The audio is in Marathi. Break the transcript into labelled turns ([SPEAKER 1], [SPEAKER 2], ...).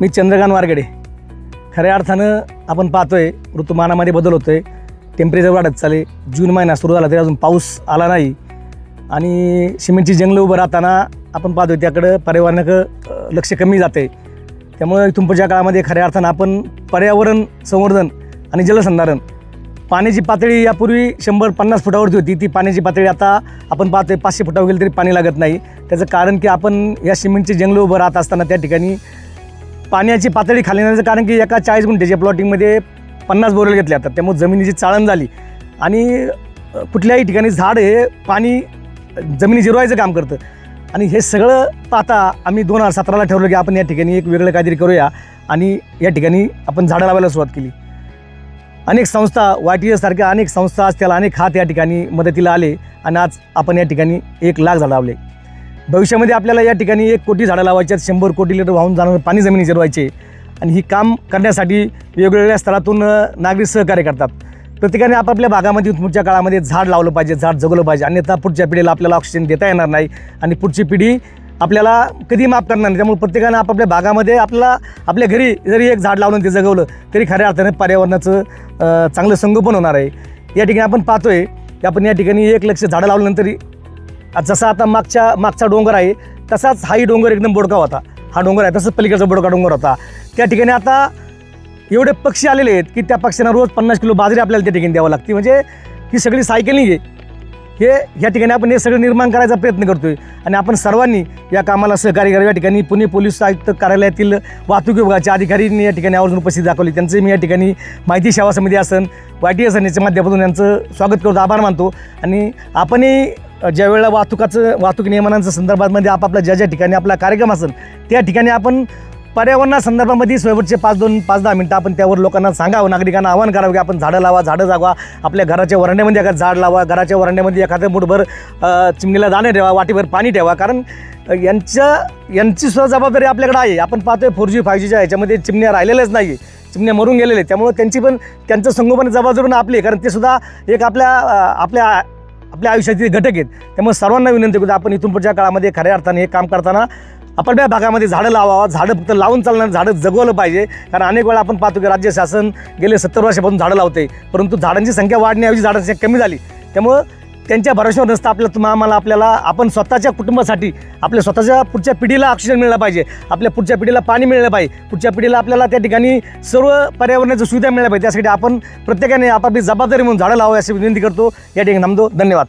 [SPEAKER 1] मी चंद्रकांत वारगडे. खऱ्या अर्थानं आपण पाहतोय ऋतुमानामध्ये बदल होतोय, टेम्परेचर वाढत चालले. जून महिना सुरू झाला तरी अजून पाऊस आला नाही आणि सिमेंटची जंगलं उभं राहताना आपण पाहतोय त्याकडं पर्यावरणाकडं लक्ष कमी जाते. त्यामुळे इथून पुढच्या काळामध्ये खऱ्या अर्थानं आपण पर्यावरण संवर्धन आणि जलसंधारण, पाण्याची पातळी यापूर्वी 150 फुटावरती होती, ती पाण्याची पातळी आता आपण पाहतोय 500 फुटावर गेली तरी पाणी लागत नाही. त्याचं कारण की आपण या सिमेंटची जंगलं उभं राहत असताना त्या ठिकाणी पाण्याची पातळी खाली येण्याचं कारण की एका 40 गुंठ्याच्या प्लॉटिंगमध्ये 50 बोरवेल घेतले जातात. त्यामुळे जमिनीची चाळण झाली आणि कुठल्याही ठिकाणी झाड हे पाणी जमिनी जिरवायचं काम करतं. आणि हे सगळं पाहता आम्ही 2017ला ठरवलं की आपण या ठिकाणी एक वेगळं काहीतरी करूया आणि या ठिकाणी आपण झाडं लावायला सुरुवात केली. अनेक संस्था, YTS सारख्या अनेक संस्था असतील, अनेक हात या ठिकाणी मदतीला आले आणि आज आपण या ठिकाणी 1 लाख झाडं लावले. भविष्यामध्ये आपल्याला या ठिकाणी 1 कोटी झाडं लावायची आहेत, 100 कोटी लिटर वाहून जाणारं पाणी जमिनी जिरवायचे. आणि ही काम करण्यासाठी वेगवेगळ्या स्तरातून नागरिक सहकार्य करतात. प्रत्येकाने आपापल्या भागामध्ये पुढच्या काळामध्ये झाड लावलं पाहिजे, झाड जगवलं पाहिजे, अन्यथा पुढच्या पिढीला आपल्याला ऑक्सिजन देता येणार नाही आणि पुढची पिढी आपल्याला कधी माफ करणार नाही. त्यामुळे प्रत्येकानं आपापल्या भागामध्ये आपल्या घरी जरी 1 झाड लावून ते जगवलं तरी खऱ्या अर्थाने पर्यावरणाचं चांगलं संगोपन होणार आहे. या ठिकाणी आपण पाहतोय की आपण या ठिकाणी 1 लक्ष झाडं लावल्यानंतर जसा आता मागचा डोंगर आहे तसाच हाही डोंगर एकदम बोडका होता, हा डोंगर आहे तसंच पलीकडचा बोडका डोंगर होता. त्या ठिकाणी आता एवढे पक्षी आलेले आहेत की त्या पक्ष्यांना रोज 50 किलो बाजरी आपल्याला त्या ठिकाणी द्यावं लागते. म्हणजे ही सगळी सायकलिंग आहे, हे या ठिकाणी आपण हे सगळं निर्माण करायचा प्रयत्न करतोय आणि आपण सर्वांनी या कामाला सहकार्य करावे. या ठिकाणी पुणे पोलीस आयुक्त कार्यालयातील वाहतूक विभागाच्या अधिकाऱ्यांनी या ठिकाणी आवर्जून उपस्थिती दाखवली. त्यांचे मी या ठिकाणी माहिती सेवा समिती असन, YTS याच्या माध्यमातून यांचं स्वागत करतो, आभार मानतो. आणि आपणही ज्या वेळेला वाहतूक नियमनांच्या संदर्भामध्ये आपापल्या ज्या ठिकाणी आपला कार्यक्रम असेल त्या ठिकाणी आपण पर्यावरणासंदर्भामध्ये शेवटचे 5-10 मिनटं आपण त्यावर लोकांना सांगावं, नागरिकांना आवाहन करावं की आपण झाडं लावा, झाडं जागवा, आपल्या घराच्या वरांड्यामध्ये एखादं झाड लावा, घराच्या वरांड्यामध्ये एखादं मुठभर चिमणीला दाणे ठेवा, वाटीभर पाणी ठेवा. कारण यांची सुद्धा जबाबदारी आपल्याकडे आहे. आपण पाहतोय 4G 5Gच्या ह्याच्यामध्ये चिमण्या राहिलेल्याच नाही, चिमण्या मरून गेलेले. त्यामुळे त्यांचं संगोपन जबाबदारी आपली, कारण ते सुद्धा एक आपल्या आयुष्यातील घटक आहेत. त्यामुळे सर्वांना विनंती करतो आपण इथून पुढच्या काळामध्ये खऱ्या अर्थाने हे काम करताना आपल्या भागामध्ये झाडं लावावं, झाडं फक्त लावून चालणार, झाडं जगवलं पाहिजे. कारण अनेक वेळा आपण पाहतो की राज्य शासन गेले 70 वर्षापासून झाडं लावते, परंतु झाडांची संख्या वाढण्याऐवजी झाडांची संख्या कमी झाली. त्यामुळं त्यांच्या भरोश्यावर नसतं आपल्याला आपण स्वतःच्या कुटुंबासाठी आपल्या स्वतःच्या पुढच्या पिढीला ऑक्सिजन मिळालं पाहिजे, आपल्या पुढच्या पिढीला पाणी मिळालं पाहिजे, पुढच्या पिढीला आपल्याला त्या ठिकाणी सर्व पर्यावरणाची सुविधा मिळाल्या पाहिजे. त्यासाठी आपण प्रत्येकाने आपापली जबाबदारी म्हणून झाडं लावावी अशी विनंती करतो. या ठिकाणी थांबतो. धन्यवाद.